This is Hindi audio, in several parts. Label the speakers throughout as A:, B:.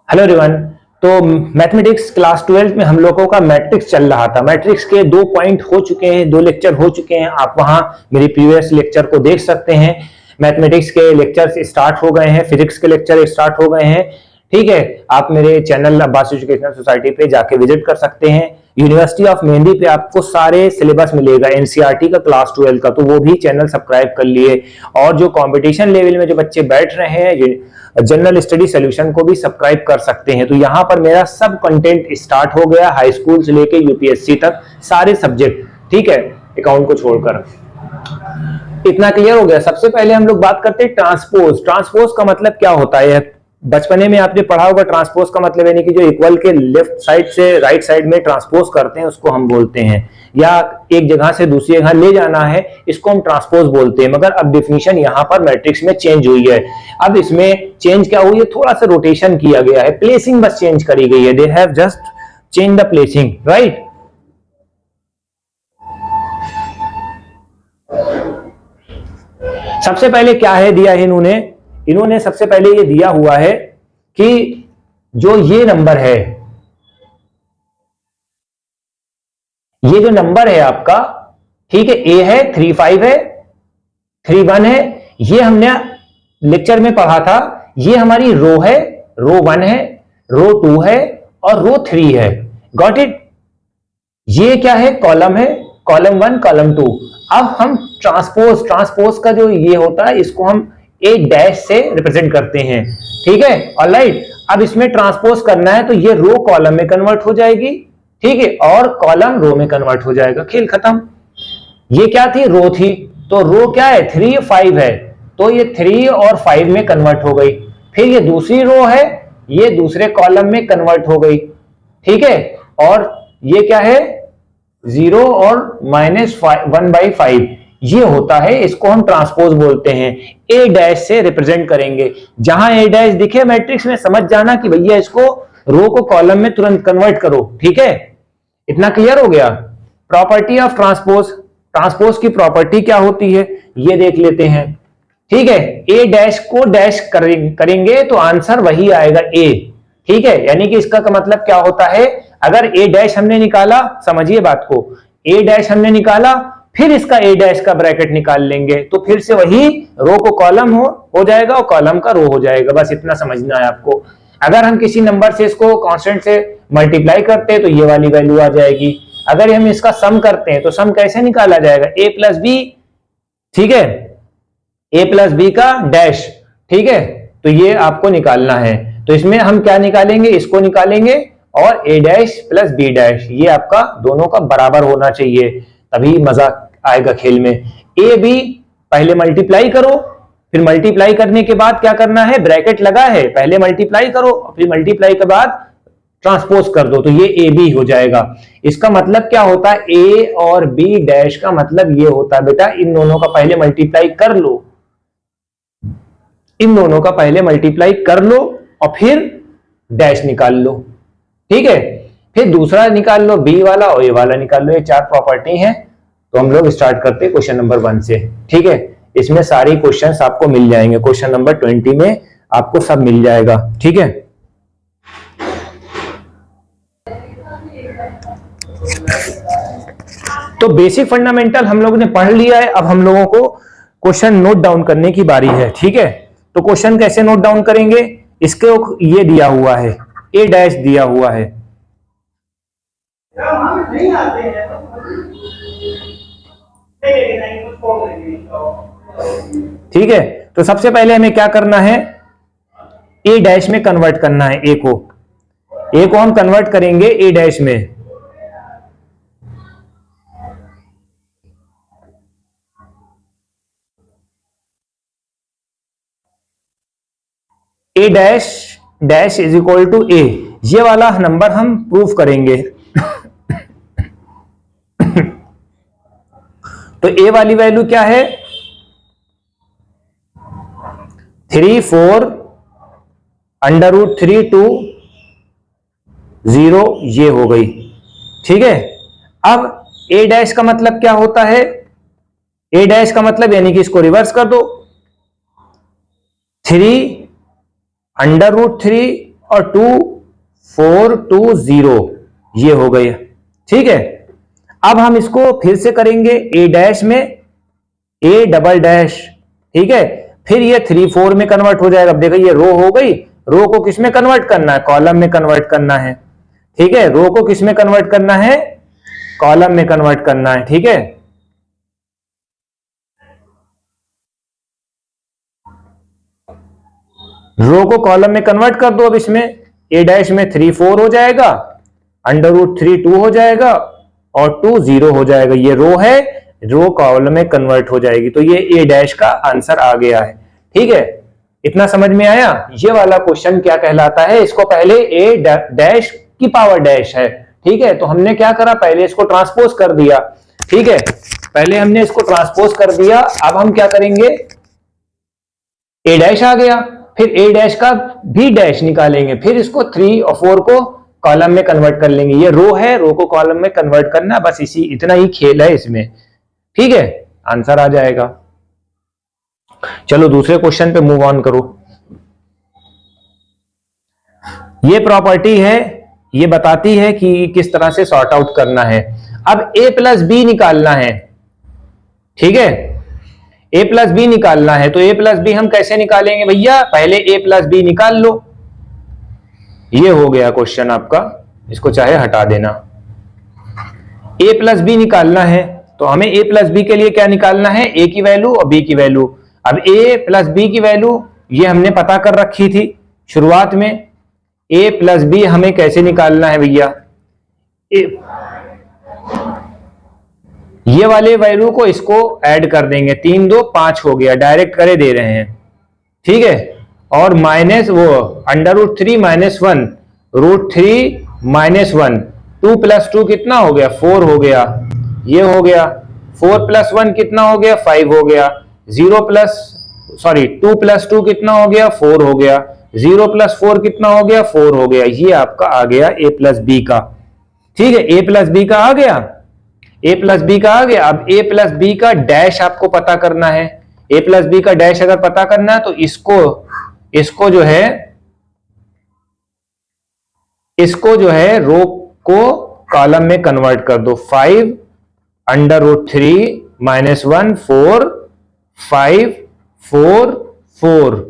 A: Hello everyone. तो मैथमेटिक्स क्लास 12 में हम लोगों का मैट्रिक्स चल रहा था। मैट्रिक्स के 2 पॉइंट हो चुके हैं, 2 लेक्चर हो चुके हैं। आप वहां मेरी प्रीवियस लेक्चर को देख सकते हैं। मैथमेटिक्स के लेक्चर्स स्टार्ट हो गए हैं, फिजिक्स के लेक्चर स्टार्ट हो गए हैं। ठीक है, आप मेरे चैनल अब्बास एजुकेशनल सोसाइटी पे जाके विजिट कर सकते हैं। यूनिवर्सिटी ऑफ मेहंदी पे आपको सारे सिलेबस मिलेगा, एनसीईआरटी का क्लास 12 का, तो वो भी चैनल सब्सक्राइब कर लिए। और जो कंपटीशन लेवल में जो बच्चे बैठ रहे हैं, जनरल स्टडी सॉल्यूशन को भी सब्सक्राइब कर सकते हैं। तो यहाँ पर मेरा सब कंटेंट स्टार्ट हो गया, हाई स्कूल से लेके यूपीएससी तक सारे सब्जेक्ट। ठीक है, अकाउंट को छोड़कर इतना क्लियर हो गया। सबसे पहले हम लोग बात करते हैं ट्रांसपोज। ट्रांसपोज का मतलब क्या होता है? बचपने में आपने पढ़ा होगा। ट्रांसपोज का मतलब यानी कि जो इक्वल के लेफ्ट साइड से राइट साइड में ट्रांसपोज करते हैं उसको हम बोलते हैं, या एक जगह से दूसरी जगह ले जाना है, इसको हम ट्रांसपोज बोलते हैं। मगर अब डेफिनेशन यहाँ पर मैट्रिक्स में चेंज हुई है। अब इसमें चेंज क्या हुई है? थोड़ा सा रोटेशन किया गया है, प्लेसिंग बस चेंज करी गई है। They have just change the placing, right. सबसे पहले क्या है दिया है इन्होंने सबसे पहले ये दिया हुआ है कि जो ये नंबर है, ये जो नंबर है आपका, ठीक है, ए है, 3 5 है, 3 1 है। ये हमने लेक्चर में पढ़ा था। ये हमारी रो है, रो 1 है, रो 2 है और रो 3 है। Got it? ये क्या है? कॉलम है, कॉलम 1 कॉलम 2। अब हम ट्रांसपोज का जो ये होता है, इसको हम ए डैश से रिप्रेजेंट करते हैं। ठीक है, ऑलराइट। अब इसमें ट्रांसपोज करना है तो ये रो कॉलम में कन्वर्ट हो जाएगी, ठीक है, और कॉलम रो में कन्वर्ट हो जाएगा। खेल खत्म। ये क्या थी? रो थी। तो रो क्या है? 3 5 है, तो ये 3 और 5 में कन्वर्ट हो गई। फिर ये दूसरी रो है, ये दूसरे कॉलम में कन्वर्ट हो गई। ठीक है, और ये क्या है? 0 और -1/5 ये होता है, इसको हम ट्रांसपोज बोलते हैं। ए डैश से रिप्रेजेंट करेंगे। जहां ए डैश दिखे मैट्रिक्स में, समझ जाना कि भैया इसको रो को कॉलम में तुरंत कन्वर्ट करो। ठीक है, इतना क्लियर हो गया। Property of transpose. ट्रांसपोज की प्रॉपर्टी क्या होती है ये देख लेते हैं। ठीक है, ए डैश को डैश करेंगे तो आंसर वही आएगा, ए। ठीक है, यानी कि इसका मतलब क्या होता है? अगर ए डैश हमने निकाला, समझिए बात को, ए डैश हमने निकाला, फिर इसका ए डैश का ब्रैकेट निकाल लेंगे तो फिर से वही रो को कॉलम हो जाएगा और कॉलम का रो हो जाएगा। बस इतना समझना है आपको। अगर हम किसी नंबर से इसको कांस्टेंट से मल्टीप्लाई करते हैं तो ये वाली वैल्यू आ जाएगी। अगर हम इसका सम करते हैं तो सम कैसे निकाला जाएगा? ए प्लस बी। ठीक है, ए प्लस बी का डैश। ठीक है, तो ये आपको निकालना है। तो इसमें हम क्या निकालेंगे? इसको निकालेंगे और ए डैश प्लस बी डैश, ये आपका दोनों का बराबर होना चाहिए, तभी मजा आएगा खेल में। ए बी पहले मल्टीप्लाई करो, फिर मल्टीप्लाई करने के बाद क्या करना है? ब्रैकेट लगा है, पहले मल्टीप्लाई करो, फिर मल्टीप्लाई के बाद ट्रांसपोज कर दो, तो ये ए बी हो जाएगा। इसका मतलब क्या होता है? ए और बी डैश का मतलब ये होता है बेटा, इन दोनों का पहले मल्टीप्लाई कर लो, इन दोनों का पहले मल्टीप्लाई कर लो और फिर डैश निकाल लो। ठीक है, फिर दूसरा निकाल लो, बी वाला, और ये वाला निकाल लो। ये 4 प्रॉपर्टी हैं। तो हम लोग स्टार्ट करते हैं क्वेश्चन नंबर 1 से। ठीक है, इसमें सारी क्वेश्चंस आपको मिल जाएंगे। क्वेश्चन नंबर 20 में आपको सब मिल जाएगा। ठीक है, तो बेसिक फंडामेंटल हम लोगों ने पढ़ लिया है। अब हम लोगों को क्वेश्चन नोट डाउन करने की बारी है। ठीक है, तो क्वेश्चन कैसे नोट डाउन करेंगे? इसके ये दिया हुआ है, ए डैश दिया हुआ है। ठीक है, तो सबसे पहले हमें क्या करना है? ए डैश में कन्वर्ट करना है। ए को हम कन्वर्ट करेंगे ए डैश में। A dash dash is equal to A, ये वाला नंबर हम प्रूफ करेंगे। तो ए वाली वैल्यू क्या है? 3 4 √3 2 0, ये हो गई। ठीक है, अब ए डैश का मतलब क्या होता है? ए डैश का मतलब यानी कि इसको रिवर्स कर दो, 3 √3 और 2 4 2 0 ये हो गए। ठीक है, अब हम इसको फिर से करेंगे ए डैश में ए डबल डैश। ठीक है, फिर ये 3 4 में कन्वर्ट हो जाएगा। अब देखो ये रो हो गई, रो को किस में कन्वर्ट करना है, कॉलम में कन्वर्ट करना है। ठीक है, रो को किस में कन्वर्ट करना है, कॉलम में कन्वर्ट करना है। ठीक है, रो को कॉलम में कन्वर्ट कर दो। अब इसमें ए डैश में 3 4 हो जाएगा, √3 2 हो जाएगा और 2 0 हो जाएगा। ये रो है, रो कॉलम में कन्वर्ट हो जाएगी। तो ये ए डैश का आंसर आ गया है। ठीक है, इतना समझ में आया। ये वाला क्वेश्चन क्या कहलाता है, इसको पहले ए डैश की पावर डैश है। ठीक है, तो हमने क्या करा, पहले इसको ट्रांसपोज कर दिया। ठीक है, पहले हमने इसको ट्रांसपोज कर दिया। अब हम क्या करेंगे, ए डैश आ गया, फिर ए डैश का भी डैश निकालेंगे, फिर इसको 3 और 4 को कॉलम में कन्वर्ट कर लेंगे। ये रो है, रो को कॉलम में कन्वर्ट करना, बस इतना ही खेल है इसमें। ठीक है, आंसर आ जाएगा। चलो दूसरे क्वेश्चन पे मूव ऑन करो। ये प्रॉपर्टी है, ये बताती है कि किस तरह से सॉर्ट आउट करना है। अब a प्लस बी निकालना है। ठीक है, a प्लस बी निकालना है, तो a प्लस बी हम कैसे निकालेंगे भैया, पहले a प्लस बी निकाल लो। ये हो गया क्वेश्चन आपका, इसको चाहे हटा देना। a प्लस बी निकालना है, तो हमें a प्लस बी के लिए क्या निकालना है, a की वैल्यू और b की वैल्यू। अब a प्लस बी की वैल्यू ये हमने पता कर रखी थी शुरुआत में। a प्लस बी हमें कैसे निकालना है भैया, ये वाले वैल्यू को इसको ऐड कर देंगे, 3 2 5 हो गया, डायरेक्ट करे दे रहे हैं। ठीक है, और माइनस वो √3 - 1 √3 - 1 2 + 2 कितना हो गया, 4 हो गया। ये हो गया 4 + 1 कितना हो गया, 5 हो गया। 2 + 2 कितना हो गया, 4 हो गया। 0 + 4 कितना हो गया, 4 हो गया। ये आपका आ गया a प्लस बी का। ठीक है, a प्लस बी का आ गया, a प्लस बी का आ गया। अब a प्लस बी का डैश आपको पता करना है। a प्लस बी का डैश अगर पता करना है तो इसको जो है रो को कॉलम में कन्वर्ट कर दो। 5 √3 - 1 4 5 4 4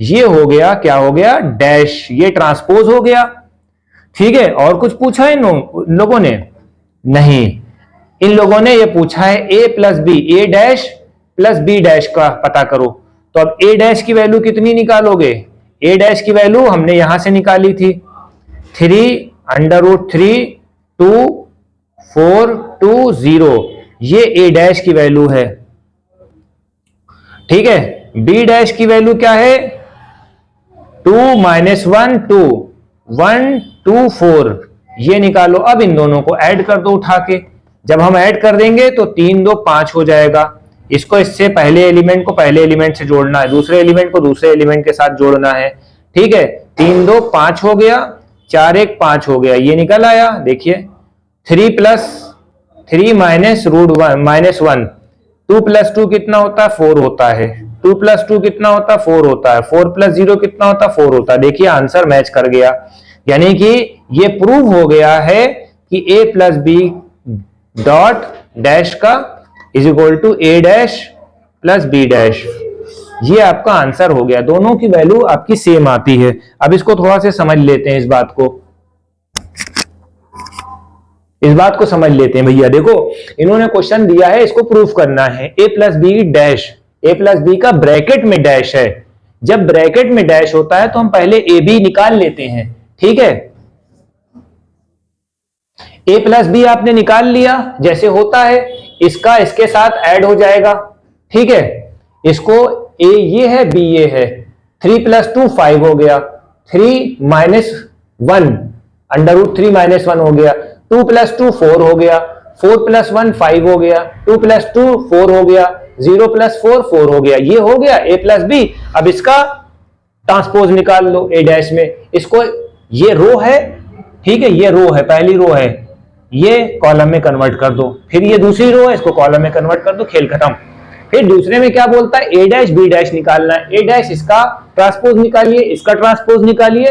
A: ये हो गया, क्या हो गया, डैश। ये ट्रांसपोज हो गया। ठीक है, और कुछ पूछा है इन लोगों ने, नहीं, इन लोगों ने ये पूछा है a plus B, a dash plus b dash का पता करो। तो अब a डैश की वैल्यू कितनी निकालोगे, a डैश की वैल्यू हमने यहां से निकाली थी 3 √3 2 4 2 0, ये a डैश की वैल्यू है। ठीक है, b डैश की वैल्यू क्या है, 2 - 1 2 1 2 4, ये निकालो। अब इन दोनों को ऐड कर दो उठा के। जब हम ऐड कर देंगे तो 3 2 5 हो जाएगा। इसको इससे पहले एलिमेंट को पहले एलिमेंट से जोड़ना है, दूसरे एलिमेंट को दूसरे एलिमेंट के साथ जोड़ना है। ठीक है, 3 2 5 हो गया, 4 1 5 हो गया, ये निकल आया। देखिए 3 + 3 - -1 2 + 2 कितना होता है, 4 होता है। 2 + 2 कितना होता है, 4 होता है। 4 + 0 कितना होता है, 4 होता है। देखिए आंसर मैच कर गया, यानी कि ये प्रूव हो गया है कि a plus B dot dash का is equal to a dash plus b dash. ये आपका आंसर हो गया, दोनों की वैल्यू आपकी सेम आती है। अब इसको थोड़ा सा समझ लेते हैं, इस बात को समझ लेते हैं भैया। देखो इन्होंने क्वेश्चन दिया है, इसको प्रूफ करना है। a plus B dash, a plus B का ब्रैकेट में डैश है। जब ब्रैकेट में डैश होता है तो हम पहले ए बी निकाल लेते हैं। ठीक है, a प्लस बी आपने निकाल लिया, जैसे होता है इसका इसके साथ ऐड हो जाएगा। ठीक है, इसको a ये है, b ये है। 3 + 2 5 हो गया, 3 - 1 √3 - 1 हो गया। 2 + 2 4 हो गया, 4 + 1 5 हो गया, 2 + 2 4 हो गया, 0 + 4 4 हो गया। ये हो गया a प्लस बी। अब इसका ट्रांसपोज निकाल लो a डैश में। इसको, ये रो है, ठीक है, ये रो है, पहली रो है, ये कॉलम में कन्वर्ट कर दो। फिर ये दूसरी रो है, इसको कॉलम में कन्वर्ट कर दो, खेल खत्म। फिर दूसरे में क्या बोलता है, a डैश b डैश निकालना है। a डैश इसका ट्रांसपोज निकालिए, इसका ट्रांसपोज निकालिए,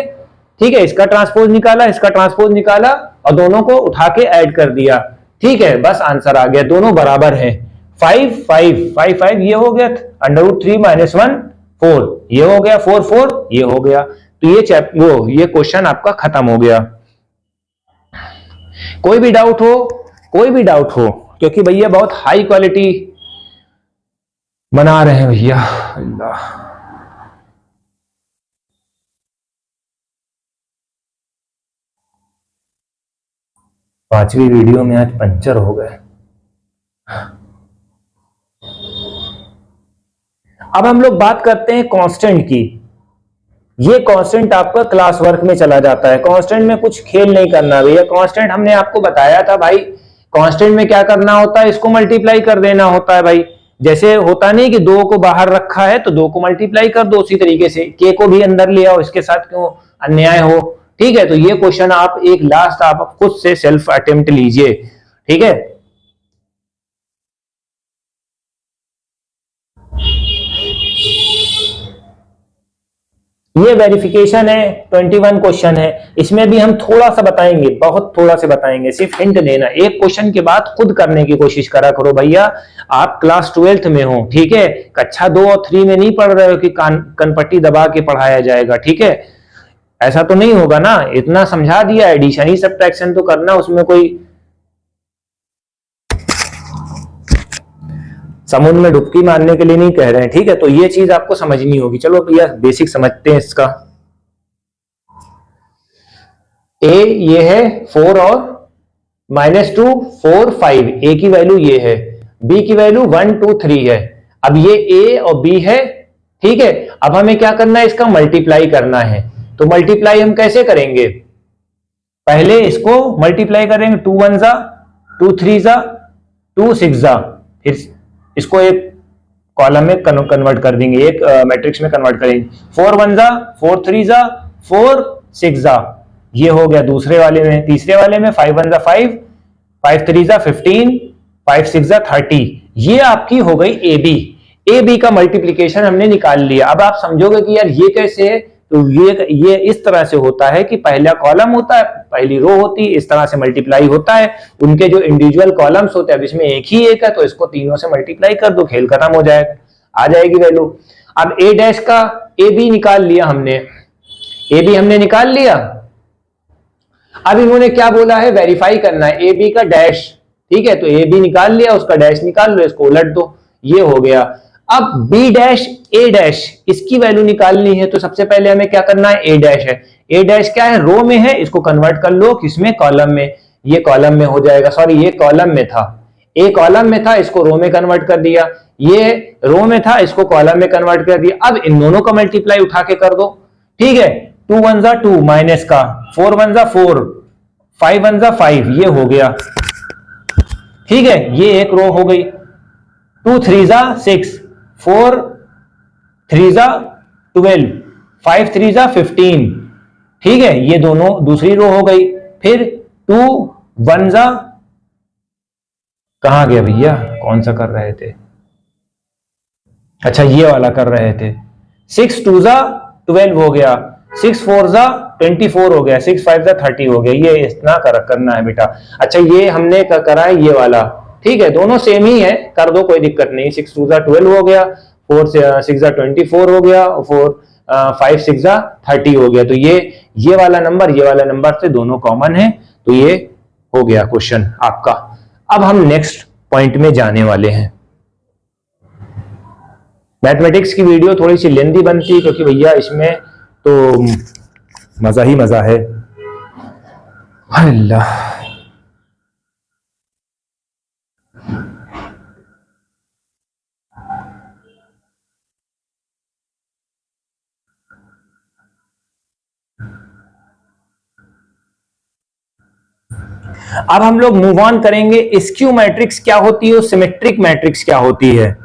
A: ठीक है, इसका ट्रांसपोज निकाला, इसका ट्रांसपोज निकाला और दोनों को उठा के ऐड कर दिया। ठीक है, बस आंसर आ गया, दोनों बराबर हैं। 5 5 5 5 ये हो गया, √3 - 1 4 ये हो गया, 4 4 ये हो गया। तो ये क्वेश्चन आपका खत्म हो गया। कोई भी डाउट हो, क्योंकि भैया बहुत हाई क्वालिटी बना रहे हैं भैया। अल्लाह, पांचवी वीडियो में आज पंचर हो गए। अब हम लोग बात करते हैं कांस्टेंट की। ये कांस्टेंट आपका क्लास वर्क में चला जाता है, कांस्टेंट में कुछ खेल नहीं करना भैया। कांस्टेंट हमने आपको बताया था भाई, कांस्टेंट में क्या करना होता है, इसको मल्टीप्लाई कर देना होता है भाई। जैसे होता नहीं कि 2 को बाहर रखा है तो 2 को मल्टीप्लाई कर दो, उसी तरीके से के को भी अंदर ले आओ, इसके साथ क्यों अन्याय हो। ठीक है, तो ये क्वेश्चन आप एक लास्ट आप खुद से सेल्फ अटेम्प्ट लीजिए। ठीक है, ये वेरिफिकेशन है, 21 क्वेश्चन है। इसमें भी हम थोड़ा सा बताएंगे, बहुत थोड़ा सा बताएंगे, सिर्फ हिंट देना। एक क्वेश्चन के बाद खुद करने की कोशिश करा करो भैया। आप क्लास 12th में हो, ठीक है, कक्षा 2 और 3 में नहीं पढ़ रहे हो कि कनपट्टी दबा के पढ़ाया जाएगा। ठीक है, ऐसा तो नहीं होगा ना। इतना समझा दिया, एडिशन ही सब्ट्रैक्शन तो करना, उसमें कोई समुद्र में डुबकी मारने के लिए नहीं कह रहे हैं। ठीक है, तो ये चीज आपको समझनी होगी। चलो भैया बेसिक समझते हैं इसका। ए ये है 4 और -2 4 5, ए की वैल्यू ये है, बी की वैल्यू 1 2 3 है। अब ये ए और बी है। ठीक है, अब हमें क्या करना है, इसका मल्टीप्लाई करना है। तो मल्टीप्लाई हम कैसे करेंगे, पहले इसको मल्टीप्लाई करेंगे, 2 1 जा 2 3 जा 2 6 जा, फिर इसको एक कॉलम में कन्वर्ट कर देंगे, एक मैट्रिक्स में कन्वर्ट करेंगे। 4 1 जा 4 3 जा 4 6 जा, ये हो गया दूसरे वाले में। तीसरे वाले में 5 1 जा 5 5 3 जा 15 5 6 जा 30, ये आपकी हो गई ए बी। ए बी का मल्टीप्लीकेशन हमने निकाल लिया। अब आप समझोगे कि यार ये कैसे है, तो ये इस तरह से होता है कि पहला कॉलम होता है, पहली रो होती है, इस तरह से मल्टीप्लाई होता है। उनके जो इंडिविजुअल कॉलम्स होते हैं, अब इसमें एक ही एक है तो इसको तीनों से मल्टीप्लाई कर दो, खेल खत्म हो जाएगा, आ जाएगी वैल्यू। अब ए डैश का ए बी निकाल लिया हमने, ए बी हमने निकाल लिया। अब इन्होंने क्या बोला है, वेरीफाई करना है ए बी का डैश। ठीक है, तो ए बी निकाल लिया, उसका डैश निकाल लो, इसको उलट दो, ये हो गया। अब बी डैश ए डैश, इसकी वैल्यू निकालनी है, तो सबसे पहले हमें क्या करना है, ए डैश है। ए डैश क्या है, रो में है, इसको कन्वर्ट कर लो किसमें, कॉलम में। ये कॉलम में हो जाएगा, सॉरी ये कॉलम में था, ए कॉलम में था, इसको रो में कन्वर्ट कर दिया। ये रो में था, इसको कॉलम में कन्वर्ट कर दिया। अब इन दोनों का मल्टीप्लाई उठा के कर दो। ठीक है, 2 1 जा 2 माइनस का, 4 1 जा 4 5 1 जा 5, ये हो गया। ठीक है, ये एक रो हो गई। 2 3 जा 6 4 3 जा 12 5 3 जा 15। ठीक है, ये दोनों दूसरी रो हो गई। फिर 2 1 जा, कहां गया भैया, कौन सा कर रहे थे, अच्छा ये वाला कर रहे थे। 6 2 जा 12 हो गया, 6 4 जा 24 हो गया, 6 5 जा 30 हो गया। ये इतना करना है बेटा। अच्छा ये हमने करा है ये वाला। ठीक है, दोनों सेम ही है, कर दो कोई दिक्कत नहीं। 6 2 जा 12 हो गया, 4 6 जा 24 हो गया, 5 6 जा 30 हो गया। तो ये वाला नंबर से दोनों कॉमन है, तो ये हो गया क्वेश्चन आपका। अब हम नेक्स्ट पॉइंट में जाने वाले हैं। मैथमेटिक्स की वीडियो थोड़ी सी लेंथी बनती है, क्योंकि भैया इसमें तो मजा ही मजा है। अल्लाह, अब हम लोग मूव ऑन करेंगे। स्क्यू मैट्रिक्स क्या होती है और सिमेट्रिक मैट्रिक्स क्या होती है।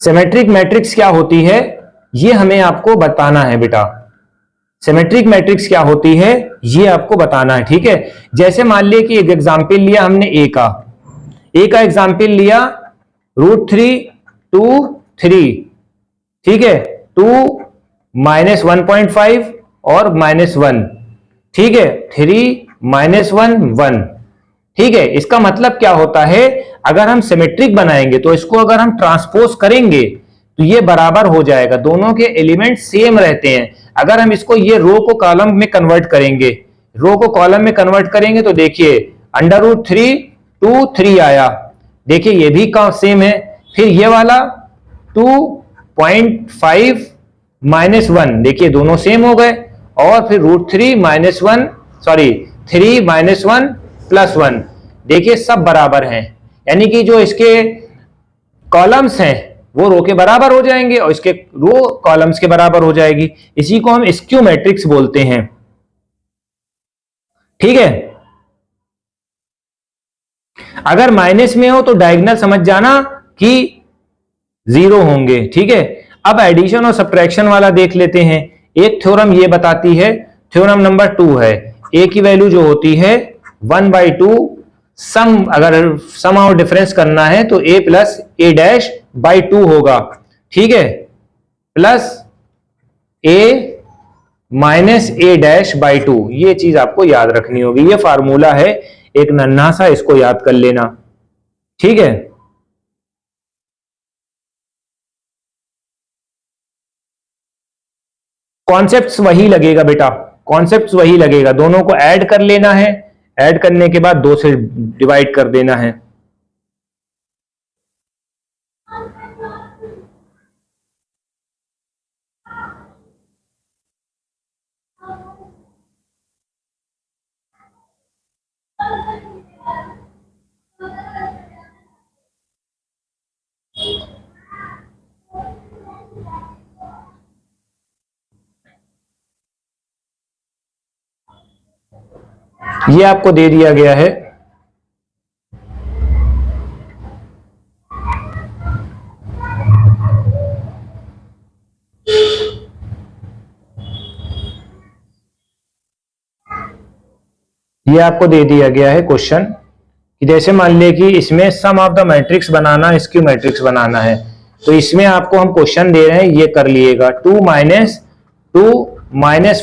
A: सिमेट्रिक मैट्रिक्स क्या होती है, ये हमें आपको बताना है बेटा। सिमेट्रिक मैट्रिक्स क्या होती है ये आपको बताना है। ठीक है, जैसे मान लिया कि एक एग्जांपल लिया हमने ए का एग्जांपल लिया, √3 2 3, ठीक है, 2 माइनस 1.5 और -1, ठीक है, 3 -1 1, ठीक है। इसका मतलब क्या होता है, अगर हम सिमेट्रिक बनाएंगे तो इसको अगर हम ट्रांसपोज करेंगे तो ये बराबर हो जाएगा, दोनों के एलिमेंट सेम रहते हैं। अगर हम इसको ये रो को कॉलम में कन्वर्ट करेंगे, रो को कॉलम में कन्वर्ट करेंगे तो देखिए √3 2 3 आया, देखिए ये भी सेम है। फिर ये वाला 2.5 -1, देखिए दोनों सेम हो गए। और फिर √3 -1 सॉरी 3 -1 +1, देखिए सब बराबर हैं, यानी कि जो इसके कॉलम्स हैं वो रो के बराबर हो जाएंगे और इसके रो कॉलम्स के बराबर हो जाएगी। इसी को हम स्क्यू मैट्रिक्स बोलते हैं, ठीक है। अगर माइनस में हो तो डायगोनल समझ जाना कि 0 होंगे, ठीक है। अब एडिशन और सब्ट्रैक्शन वाला देख लेते हैं। एक थ्योरम ये बताती है, थ्योरम नंबर 2 है, ए की वैल्यू जो होती है 1/2, सम अगर सम और डिफरेंस करना है तो a + a'/2 होगा, ठीक है, प्लस a - a'/2। ये चीज आपको याद रखनी होगी, ये फार्मूला है एक नन्हा सा, इसको याद कर लेना, ठीक है। कॉन्सेप्ट्स वही लगेगा बेटा, कॉन्सेप्ट्स वही लगेगा, दोनों को ऐड कर लेना है, ऐड करने के बाद 2 से डिवाइड कर देना है। ये आपको दे दिया गया है, ये आपको दे दिया गया है क्वेश्चन कि जैसे मान ले कि इसमें सम ऑफ द मैट्रिक्स बनाना, स्क्यू मैट्रिक्स बनाना है, तो इसमें आपको हम क्वेश्चन दे रहे हैं, ये कर लिएगा 2 -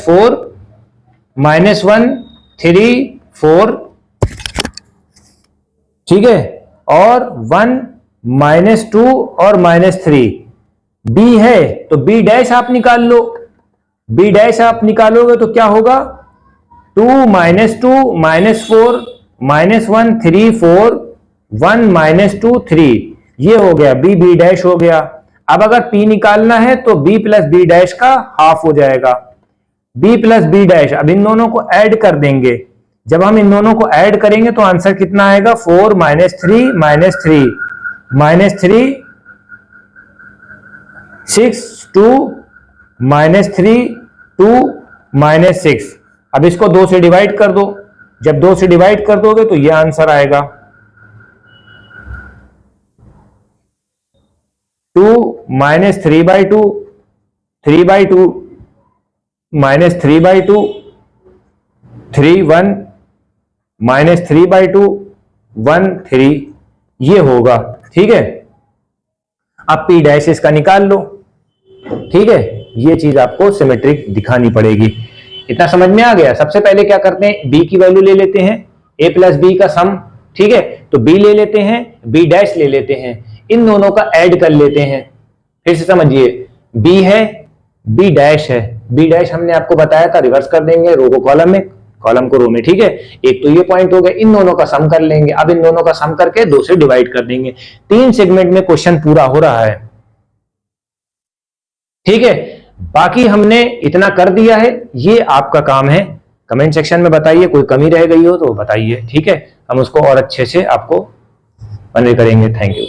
A: 4 -1 3 4, ठीक है, और 1 -2 और -3, बी है तो b' आप निकाल लो, b' आप निकालोगे तो क्या होगा 2 - 2 -4 -1 3 4 1 -2 3, ये हो गया b' हो गया। अब अगर p निकालना है तो b + b' का हाफ हो जाएगा, b + b'। अब इन दोनों को ऐड कर देंगे, जब हम इन दोनों को ऐड करेंगे तो आंसर कितना आएगा 4 - 3 -3 6 2 -3 2 -6। अब इसको 2 से डिवाइड कर दो, जब 2 से डिवाइड कर दोगे तो ये आंसर आएगा 2 - 3/2 3/2 -3/2 3 1 -3/2 1 3, ये होगा, ठीक है। अब p' इसका निकाल लो, ठीक है। ये चीज आपको सिमेट्रिक दिखानी पड़ेगी। इतना समझ में आ गया। सबसे पहले क्या करते हैं, b की वैल्यू ले लेते हैं, a + b का सम, ठीक है, तो b ले लेते हैं, b' ले लेते हैं, इन दोनों का ऐड कर लेते हैं। फिर से समझिए, b है, b' है, b' हमने आपको बताया था रिवर्स कर देंगे, रो को कॉलम में, कॉलम को रो में, ठीक है। एक तो ये पॉइंट हो गया, इन दोनों का सम कर लेंगे। अब इन दोनों का सम करके 2 से डिवाइड कर देंगे। 3 सेगमेंट में क्वेश्चन पूरा हो रहा है, ठीक है। बाकी हमने इतना कर दिया है, ये आपका काम है। कमेंट सेक्शन में बताइए कोई कमी रह गई हो तो बताइए, ठीक है, हम उसको और अच्छे से आपको करेंगे। Thank you.